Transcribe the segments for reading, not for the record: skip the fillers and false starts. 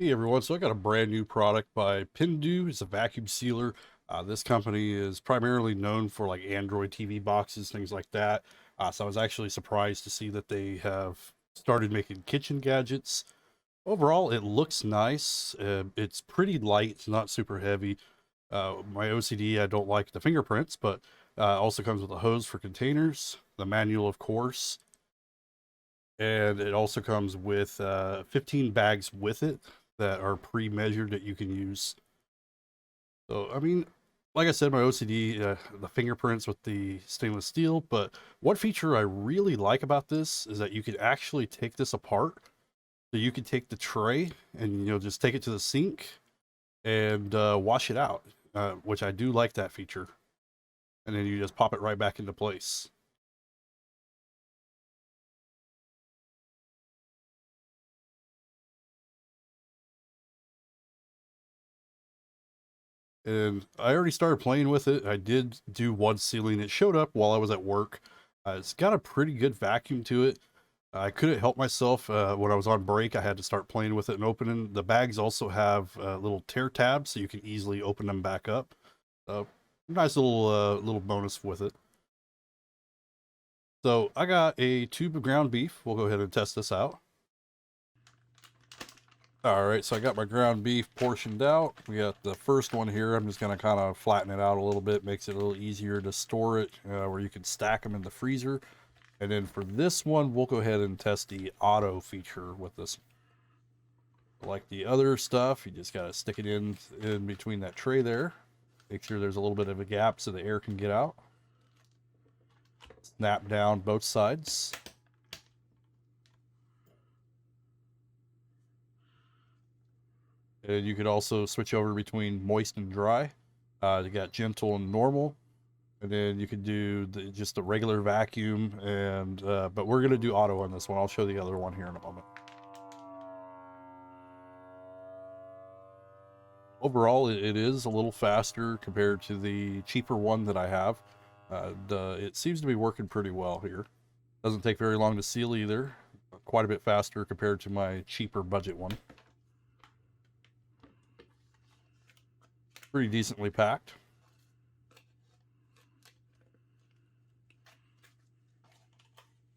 Hey everyone, so I got a brand new product by Pendoo. It's a vacuum sealer. This company is primarily known for like Android TV boxes, things like that. So I was actually surprised to see that they have started making kitchen gadgets. Overall, it looks nice. It's pretty light, it's not super heavy. My OCD, I don't like the fingerprints, but also comes with a hose for containers, the manual, of course, and it also comes with 15 bags with it that are pre-measured that you can use. So, I mean, like I said, my OCD, the fingerprints with the stainless steel, but one feature I really like about this is that you could actually take this apart. So you could take the tray and, just take it to the sink and wash it out, which I do like that feature. And then you just pop it right back into place. And I already started playing with it. I did do one sealing. It showed up while I was at work. It's got a pretty good vacuum to it. I couldn't help myself when I was on break. I had to start playing with it and opening. The bags also have little tear tabs, so you can easily open them back up. Nice little bonus with it. So I got a tube of ground beef. We'll go ahead and test this out. All right, so I got my ground beef portioned out. We got the first one here. I'm just gonna kind of flatten it out a little bit, makes it a little easier to store it, where you can stack them in the freezer. And then for this one, we'll go ahead and test the auto feature with this. Like the other stuff, you just gotta stick it in between that tray there. Make sure there's a little bit of a gap so the air can get out. Snap down both sides. And you could also switch over between moist and dry. You got gentle and normal, and then you could do just the regular vacuum. And but we're gonna do auto on this one. I'll show the other one here in a moment. Overall, it is a little faster compared to the cheaper one that I have. It seems to be working pretty well here. Doesn't take very long to seal either. Quite a bit faster compared to my cheaper budget one. Pretty decently packed.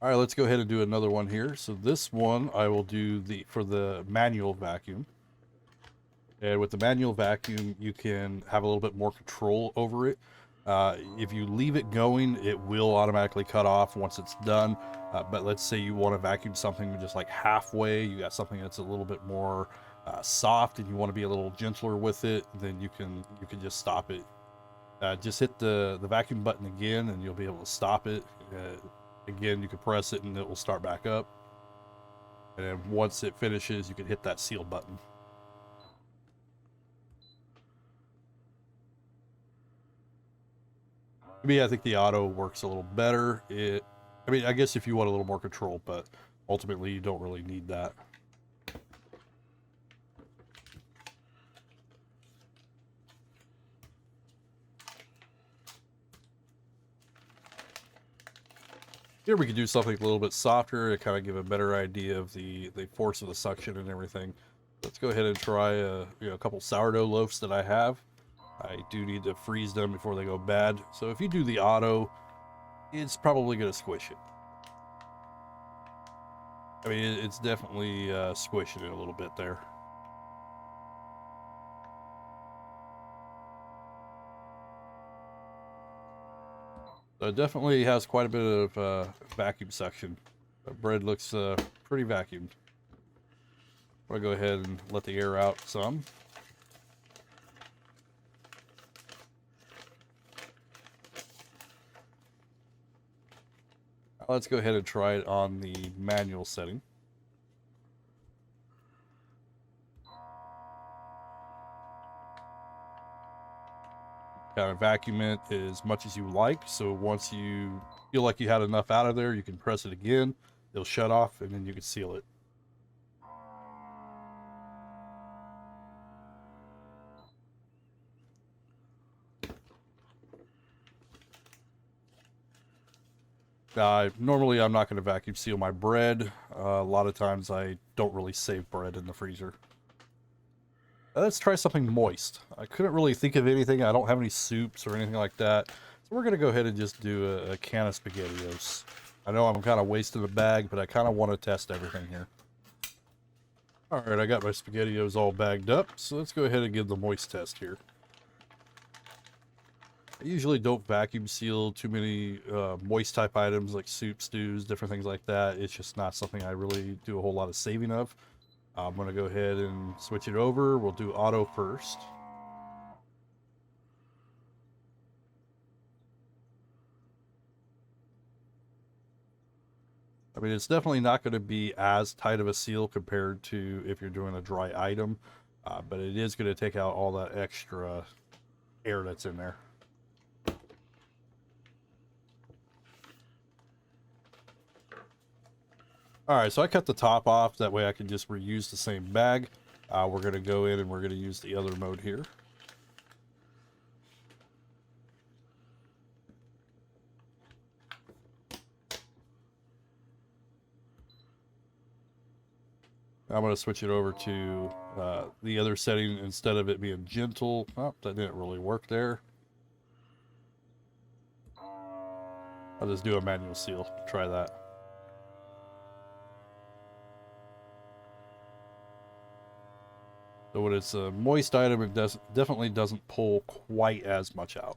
All right, let's go ahead and do another one here. So this one I will do for the manual vacuum. And with the manual vacuum, you can have a little bit more control over it. If you leave it going, it will automatically cut off once it's done. But let's say you want to vacuum something just like halfway, you got something that's a little bit more soft, and you want to be a little gentler with it, then you can just stop it. Just hit the vacuum button again, and you'll be able to stop it. Again, you can press it, and it will start back up. And then once it finishes, you can hit that seal button. To me, I think the auto works a little better. I mean, I guess if you want a little more control, but ultimately you don't really need that. Here we could do something a little bit softer to kind of give a better idea of the force of the suction and everything. Let's go ahead and try a couple sourdough loaves that I have. I do need to freeze them before they go bad. So if you do the auto, it's probably going to squish it. I mean, it's definitely squishing it a little bit there. So it definitely has quite a bit of vacuum suction. The bread looks pretty vacuumed. I'll go ahead and let the air out some. Let's go ahead and try it on the manual setting. Kind of vacuum it as much as you like. So once you feel like you had enough out of there, you can press it again. It'll shut off, and then you can seal it. Normally, I'm not going to vacuum seal my bread. A lot of times, I don't really save bread in the freezer. Let's try something moist. I couldn't really think of anything. I don't have any soups or anything like that. So we're going to go ahead and just do a can of SpaghettiOs. I know I'm kind of wasting a bag, but I kind of want to test everything here. All right, I got my SpaghettiOs all bagged up. So let's go ahead and give the moist test here. I usually don't vacuum seal too many moist type items like soup, stews, different things like that. It's just not something I really do a whole lot of saving of. I'm going to go ahead and switch it over. We'll do auto first. I mean, it's definitely not going to be as tight of a seal compared to if you're doing a dry item, but it is going to take out all that extra air that's in there. All right, so I cut the top off. That way I can just reuse the same bag. We're going to go in and we're going to use the other mode here. I'm going to switch it over to the other setting instead of it being gentle. Oh, that didn't really work there. I'll just do a manual seal. Try that. So when it's a moist item, it definitely doesn't pull quite as much out.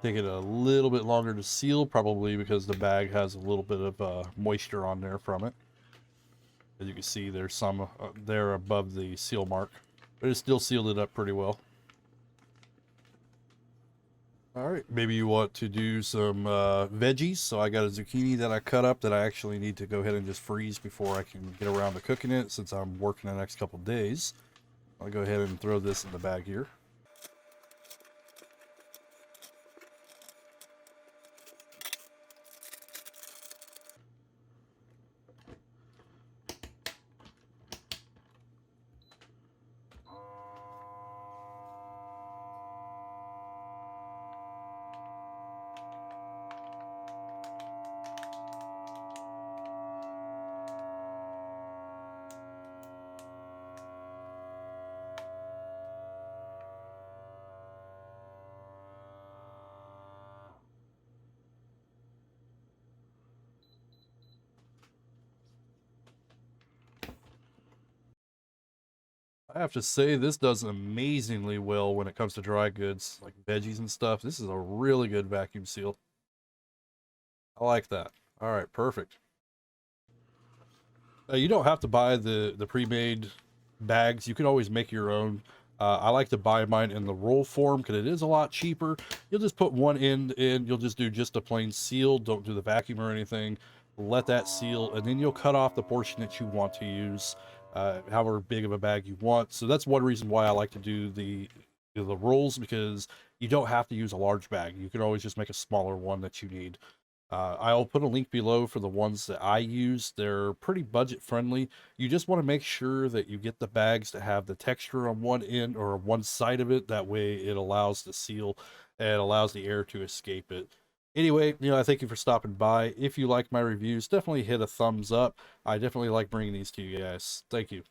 Take it a little bit longer to seal, probably because the bag has a little bit of moisture on there from it. As you can see, there's some there above the seal mark, but it still sealed it up pretty well. All right, maybe you want to do some veggies. So I got a zucchini that I cut up that I actually need to go ahead and just freeze before I can get around to cooking it, since I'm working the next couple days. I'll go ahead and throw this in the bag here. I have to say, this does amazingly well when it comes to dry goods, like veggies and stuff. This is a really good vacuum seal. I like that. All right, perfect. You don't have to buy the pre-made bags. You can always make your own. I like to buy mine in the roll form because it is a lot cheaper. You'll just put one end in. You'll just do just a plain seal. Don't do the vacuum or anything. Let that seal, and then you'll cut off the portion that you want to use, however big of a bag you want. So that's one reason why I like to do the rolls, because you don't have to use a large bag. You can always just make a smaller one that you need. I'll put a link below for the ones that I use. They're pretty budget friendly. You just want to make sure that you get the bags to have the texture on one end or one side of it. That way it allows the seal and allows the air to escape it. Anyway, I thank you for stopping by. If you like my reviews, definitely hit a thumbs up. I definitely like bringing these to you guys. Thank you.